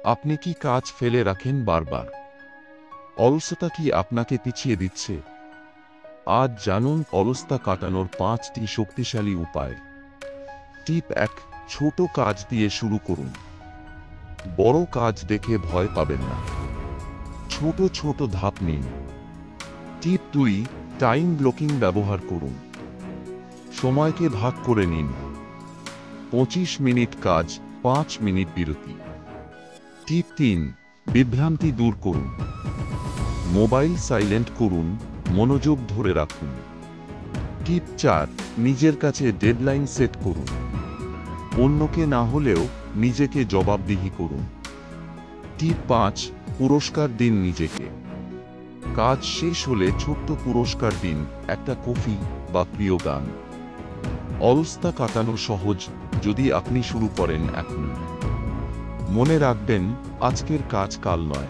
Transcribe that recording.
আপনি কি কাজ ফেলে রাখেন বারবার? অলসতা কি আপনাকে পিছিয়ে দিচ্ছে? আজ জানুন অলসতা কাটানোর 5টি শক্তিশালী উপায়। টিপ 1, ছোট কাজ দিয়ে শুরু করুন। বড় কাজ দেখে ভয় পাবেন না। ছোট ছোট ধাপ নিন। টিপ 2, টাইম ব্লকিং ব্যবহার করুন। সময়কে ভাগ করে নিন। 25 মিনিট কাজ, 5 মিনিট বিরতি। টিপ 3, বিভ্রান্তি দূর করুন। মোবাইল সাইলেন্ট করুন, মনোযোগ ধরে রাখুন। টিপ 4, নিজের কাছে ডেডলাইন সেট করুন। অন্যকে না হলেও নিজেকে জবাবদিহি করুন। টিপ 5, পুরস্কার দিন নিজেকে। কাজ শেষ হলে ছোট্ট পুরস্কার দিন, একটা কফি বা প্রিয় গান। অলসতা কাটানো সহজ যদি আপনি শুরু করেন এখন। মনে রাখবেন, আজকের কাজ কাল নয়।